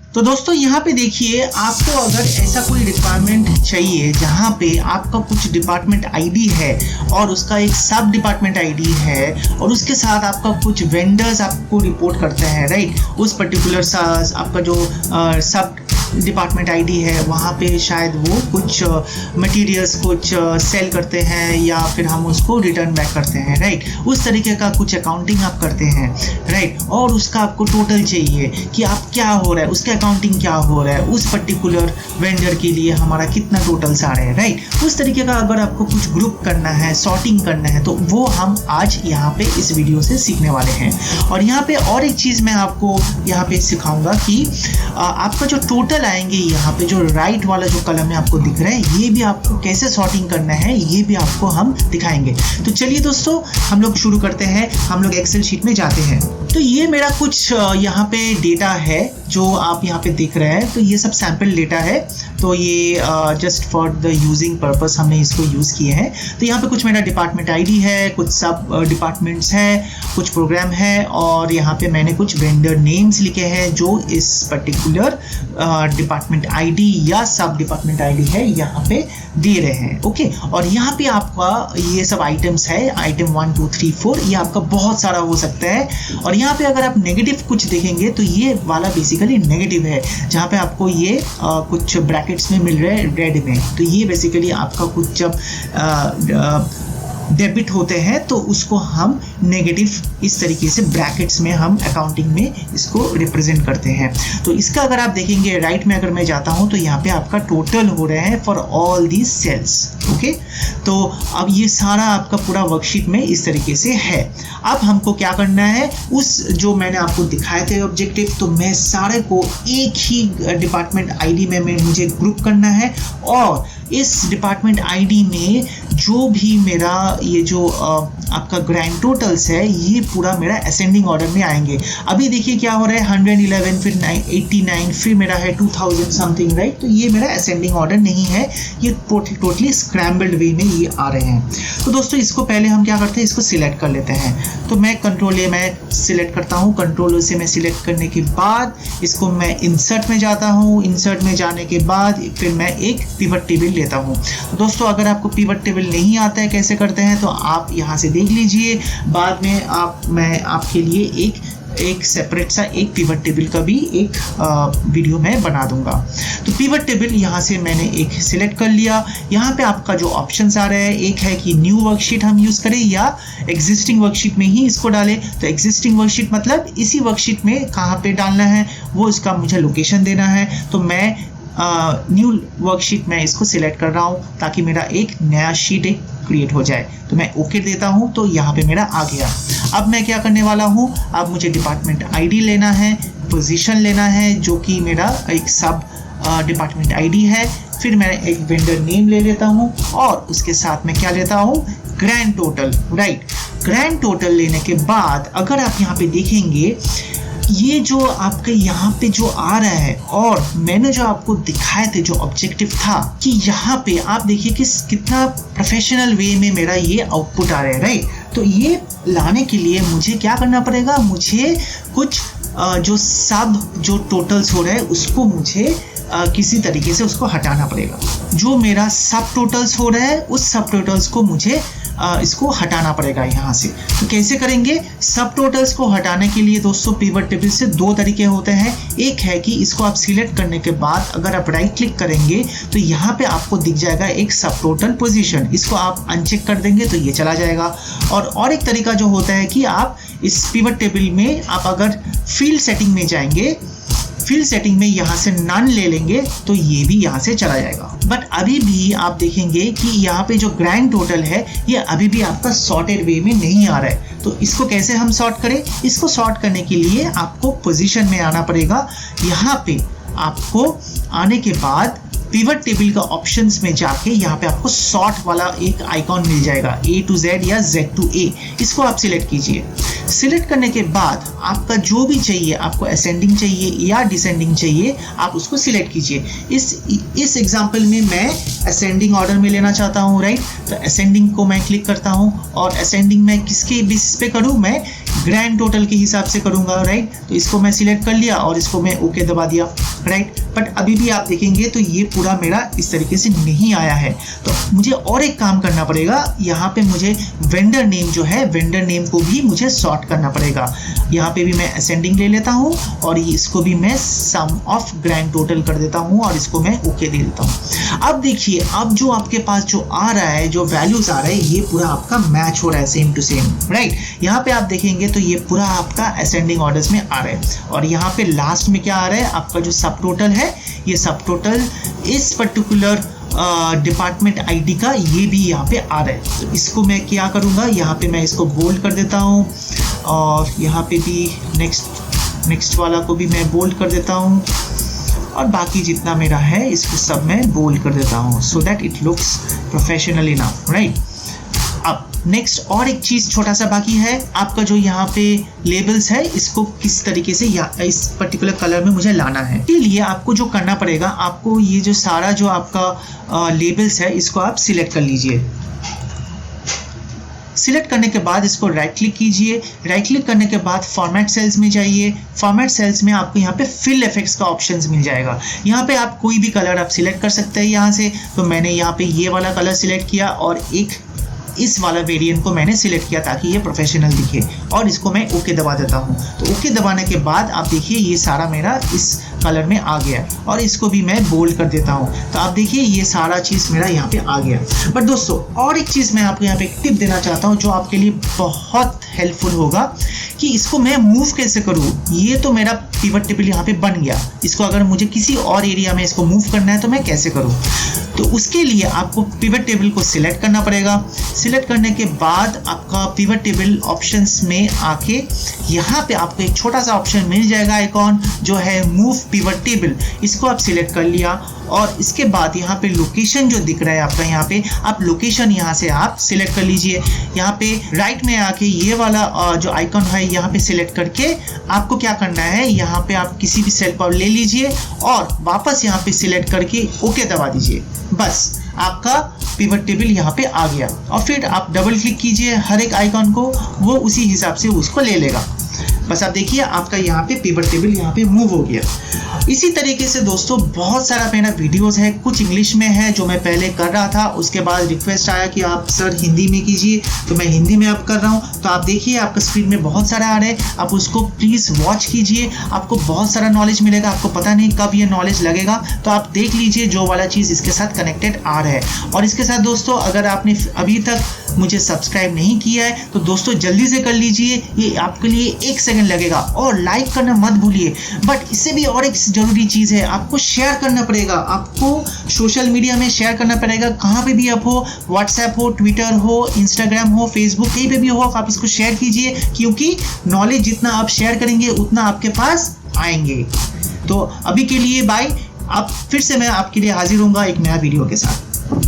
तो दोस्तों यहाँ पे देखिए, आपको अगर ऐसा कोई रिक्वायरमेंट चाहिए जहाँ पे आपका कुछ डिपार्टमेंट आईडी है और उसका एक सब डिपार्टमेंट आईडी है और उसके साथ आपका कुछ वेंडर्स आपको रिपोर्ट करते हैं, राइट, उस पर्टिकुलर आपका जो सब डिपार्टमेंट आईडी है वहाँ पे शायद वो कुछ मटेरियल्स कुछ सेल करते हैं या फिर हम उसको रिटर्न बैक करते हैं, राइट, उस तरीके का कुछ अकाउंटिंग आप करते हैं, राइट, और उसका आपको टोटल चाहिए कि आप क्या हो रहा है, उसका अकाउंटिंग क्या हो रहा है, उस पर्टिकुलर वेंडर के लिए हमारा कितना टोटल्स आ रहे हैं, राइट, उस तरीके का अगर आपको कुछ ग्रुप करना है, सॉर्टिंग करना है, तो वो हम आज यहाँ पे इस वीडियो से सीखने वाले हैं। और यहाँ पे और एक चीज़ मैं आपको यहाँ पे सिखाऊंगा कि आपका जो टोटल आएंगे यहाँ पे जो राइट वाला जो कलम में आपको दिख रहा है, ये भी आपको कैसे सॉर्टिंग करना है ये भी आपको हम दिखाएंगे। तो चलिए दोस्तों, हम लोग शुरू करते हैं, हम लोग एक्सेल शीट में जाते हैं। तो ये मेरा कुछ यहाँ पे डेटा है जो आप यहाँ पे देख रहे हैं, तो ये सब सैंपल डेटा है, तो ये just for the using purpose हमने इसको यूज़ किए हैं। तो यहाँ पे कुछ मेरा डिपार्टमेंट आईडी है, कुछ सब डिपार्टमेंट्स हैं, कुछ प्रोग्राम है और यहाँ पे मैंने कुछ वेंडर नेम्स लिखे हैं जो इस पर्टिकुलर डिपार्टमेंट आईडी या सब डिपार्टमेंट आईडी है यहाँ पे दे रहे हैं, ओके। और यहाँ पे आपका ये सब आइटम्स है, आइटम 1 2 3 4, ये आपका बहुत सारा हो सकता है। और यहाँ पे अगर आप नेगेटिव कुछ देखेंगे तो ये वाला बेसिकली नेगेटिव है, जहाँ पे आपको ये कुछ ब्रैकेट्स में मिल रहा है रेड में, तो ये बेसिकली आपका कुछ जब डेबिट होते हैं तो उसको हम नेगेटिव इस तरीके से ब्रैकेट्स में हम अकाउंटिंग में इसको रिप्रेजेंट करते हैं। तो इसका अगर आप देखेंगे राइट में अगर मैं जाता हूं तो यहाँ पे आपका टोटल हो रहे हैं for all the sales, okay. तो अब ये सारा आपका पूरा वर्कशीट में इस तरीके से है। अब हमको क्या करना है, उस जो मैंने आपको दिखाए थे ऑब्जेक्टिव, तो मैं सारे को एक ही डिपार्टमेंट आईडी में मुझे ग्रुप करना है और इस डिपार्टमेंट आईडी में जो भी मेरा ये जो आपका ग्रैंड टोटल्स है ये पूरा मेरा असेंडिंग ऑर्डर में आएंगे। अभी देखिए क्या हो रहा है, 111 फिर 89 फिर मेरा है 2000 समथिंग, राइट। तो ये मेरा असेंडिंग ऑर्डर नहीं है, ये टोटली स्क्रैम्बल्ड वे में ये आ रहे हैं। तो दोस्तों इसको पहले हम क्या करते हैं, इसको सिलेक्ट कर लेते हैं। तो मैं कंट्रोल ए मैं सिलेक्ट करता हूँ, कंट्रोल से मैं सिलेक्ट करने के बाद इसको मैं इंसर्ट में जाता हूँ, इंसर्ट में जाने के बाद फिर मैं एक पिवट टेबल लेता हूँ। दोस्तों अगर आपको पिवट टेबल नहीं आता है कैसे करते हैं तो आप यहाँ से देख लीजिए, बाद में मैं आपके लिए एक सेपरेट सा एक पिवट टेबल का भी एक वीडियो मैं बना दूंगा। तो पिवट टेबल यहाँ से मैंने एक सिलेक्ट कर लिया। यहाँ पे आपका जो ऑप्शंस आ रहे हैं, एक है कि न्यू वर्कशीट हम यूज़ करें या एग्जिस्टिंग वर्कशीट में ही इसको डालें। तो एग्जिस्टिंग वर्कशीट मतलब इसी वर्कशीट में कहाँ पे डालना है वो इसका मुझे लोकेशन देना है। तो मैं न्यू वर्कशीट में इसको सिलेक्ट कर रहा हूँ ताकि मेरा एक नया शीट एक क्रिएट हो जाए। तो मैं ओके देता हूँ तो यहाँ पे मेरा आ गया। अब मैं क्या करने वाला हूँ, अब मुझे डिपार्टमेंट आईडी लेना है, पोजीशन लेना है जो कि मेरा एक सब डिपार्टमेंट आईडी है, फिर मैं एक वेंडर नेम ले लेता हूँ और उसके साथ में क्या लेता हूँ, grand total, right. Grand total लेने के बाद अगर आप यहाँ पे देखेंगे ये जो आपके यहाँ पे जो आ रहा है और मैंने जो आपको दिखाए थे जो ऑब्जेक्टिव था कि यहाँ पे आप देखिए कि कितना प्रोफेशनल वे में मेरा ये आउटपुट आ रहा है, राइट। तो ये लाने के लिए मुझे क्या करना पड़ेगा, मुझे कुछ जो सब जो टोटल्स हो रहे हैं उसको मुझे किसी तरीके से उसको हटाना पड़ेगा। जो मेरा सब टोटल्स हो रहा है उस सब टोटल्स को मुझे इसको हटाना पड़ेगा यहाँ से। तो कैसे करेंगे, सब टोटल्स को हटाने के लिए दोस्तों पिवट टेबल से दो तरीके होते हैं। एक है कि इसको आप सिलेक्ट करने के बाद अगर आप राइट क्लिक करेंगे तो यहाँ पे आपको दिख जाएगा एक सब टोटल पोजीशन, इसको आप अनचेक कर देंगे तो ये चला जाएगा। और एक तरीका जो होता है कि आप इस पिवट टेबल में आप अगर फील्ड सेटिंग में जाएंगे, फील्ड सेटिंग में यहाँ से नन ले लेंगे तो ये भी यहाँ से चला जाएगा। बट अभी भी आप देखेंगे कि यहाँ पे जो ग्रैंड टोटल है ये अभी भी आपका सॉर्टेड वे में नहीं आ रहा है। तो इसको कैसे हम सॉर्ट करें, इसको सॉर्ट करने के लिए आपको पोजीशन में आना पड़ेगा। यहाँ पे आपको आने के बाद पिवट टेबल का ऑप्शंस में जाके यहाँ पे आपको सॉर्ट वाला एक आइकॉन मिल जाएगा, A to Z या Z to A, इसको आप सिलेक्ट कीजिए। सिलेक्ट करने के बाद आपका जो भी चाहिए, आपको असेंडिंग चाहिए या डिसेंडिंग चाहिए, आप उसको सिलेक्ट कीजिए। इस एग्जांपल में मैं असेंडिंग ऑर्डर में लेना चाहता हूँ, राइट। तो असेंडिंग को मैं क्लिक करता हूँ और असेंडिंग मैं किसके बेसिस पे करूँ, मैं ग्रैंड टोटल के हिसाब से करूँगा, राइट। तो इसको मैं सिलेक्ट कर लिया और इसको मैं ओके दबा दिया। राइट। बट अभी भी आप देखेंगे तो ये पूरा मेरा इस तरीके से नहीं आया है। तो मुझे और एक काम करना पड़ेगा, यहाँ पे मुझे वेंडर नेम जो है, वेंडर नेम को भी मुझे सॉर्ट करना पड़ेगा। यहाँ पे भी मैं असेंडिंग ले लेता हूँ और इसको भी मैं सम ऑफ ग्रैंड टोटल कर देता हूँ और इसको मैं ओके दे देता हूँ। अब देखिए, अब जो आपके पास जो आ रहा है, जो वैल्यूज आ रहे हैं, ये पूरा आपका मैच हो रहा है सेम टू सेम, राइट। यहाँ पे आप देखेंगे तो ये पूरा आपका असेंडिंग ऑर्डर्स में आ रहा है। और यहाँ पे लास्ट में क्या आ रहा है, आपका जो सब टोटल है, ये सब टोटल इस पर्टिकुलर डिपार्टमेंट आईडी का ये भी यहाँ पे आ रहा है। तो इसको मैं क्या करूँगा, यहाँ पे मैं इसको बोल्ड कर देता हूँ और यहाँ पे भी नेक्स्ट वाला को भी मैं बोल्ड कर देता हूँ और बाकी जितना मेरा है इसको सब मैं बोल्ड कर देता हूँ, so that it looks professional enough, right. अब नेक्स्ट और एक चीज छोटा सा बाकी है, आपका जो यहाँ पे लेबल्स है, इसको किस तरीके से इस पर्टिकुलर कलर में मुझे लाना है। इसके लिए आपको जो करना पड़ेगा, आपको ये जो सारा जो आपका लेबल्स है, इसको आप सिलेक्ट कर लीजिए। सिलेक्ट करने के बाद इसको राइट क्लिक कीजिए। राइट क्लिक करने के बाद फॉर्मेट सेल्स में जाइए। फॉर्मेट सेल्स में आपको यहाँ पे फिल इफेक्ट्स का ऑप्शंस मिल जाएगा। यहाँ पे आप कोई भी कलर आप सिलेक्ट कर सकते हैं यहाँ से। तो मैंने यहाँ पे ये वाला कलर सिलेक्ट किया और एक इस वाला वेरिएंट को मैंने सिलेक्ट किया ताकि ये प्रोफेशनल दिखे और इसको मैं ओके दबा देता हूँ। तो ओके दबाने के बाद आप देखिए ये सारा मेरा इस कलर में आ गया और इसको भी मैं बोल्ड कर देता हूँ। तो आप देखिए ये सारा चीज़ मेरा यहाँ पे आ गया। बट दोस्तों और एक चीज़ मैं आपको यहाँ पे एक टिप देना चाहता हूँ जो आपके लिए बहुत हेल्पफुल होगा कि इसको मैं मूव कैसे करूँ। ये तो मेरा पिवट टेबल यहाँ पे बन गया, इसको अगर मुझे किसी और एरिया में इसको मूव करना है तो मैं कैसे करूँ। तो उसके लिए आपको पिवट टेबल को सिलेक्ट करना पड़ेगा। सिलेक्ट करने के बाद आपका पिवट टेबल ऑप्शंस में आके यहाँ पे आपको एक छोटा सा ऑप्शन मिल जाएगा आइकॉन, जो है मूव पिवट टेबल। इसको आप सिलेक्ट कर लिया और इसके बाद यहाँ पे लोकेशन जो दिख रहा है आपका, यहाँ पे आप लोकेशन यहाँ से आप सिलेक्ट कर लीजिए। यहाँ पे राइट में आके ये वाला जो आइकॉन है यहाँ पे सिलेक्ट करके आपको क्या करना है, यहाँ पे आप किसी भी सेल को ले लीजिए और वापस यहाँ पे सिलेक्ट करके ओके दबा दीजिए। बस आपका पिवट टेबल यहाँ पे आ गया और फिर आप डबल क्लिक कीजिए हर एक आइकॉन को, वो उसी हिसाब से उसको ले लेगा। बस आप देखिए आपका यहाँ पे पिवट टेबल यहाँ पे मूव हो गया। इसी तरीके से दोस्तों बहुत सारा मेरा वीडियोस है, कुछ इंग्लिश में है जो मैं पहले कर रहा था, उसके बाद रिक्वेस्ट आया कि आप सर हिंदी में कीजिए, तो मैं हिंदी में अब कर रहा हूँ। तो आप देखिए आपका स्क्रीन में बहुत सारा आ रहा है, आप उसको प्लीज़ वॉच कीजिए, आपको बहुत सारा नॉलेज मिलेगा। आपको पता नहीं कब ये नॉलेज लगेगा, तो आप देख लीजिए जो वाला चीज़ इसके साथ कनेक्टेड आ रहा है। और इसके साथ दोस्तों अगर आपने अभी तक मुझे सब्सक्राइब नहीं किया है तो दोस्तों जल्दी से कर लीजिए, ये आपके लिए 1 सेकंड लगेगा। और लाइक करना मत भूलिए। बट इससे भी और एक जरूरी चीज़ है, आपको शेयर करना पड़ेगा, आपको सोशल मीडिया में शेयर करना पड़ेगा। कहाँ पे भी आप हो, व्हाट्सएप हो, ट्विटर हो, इंस्टाग्राम हो, फेसबुक, कहीं पे भी हो, आप इसको शेयर कीजिए, क्योंकि नॉलेज जितना आप शेयर करेंगे उतना आपके पास आएंगे। तो अभी के लिए बाय। अब फिर से मैं आपके लिए हाजिर होऊंगा एक नया वीडियो के साथ।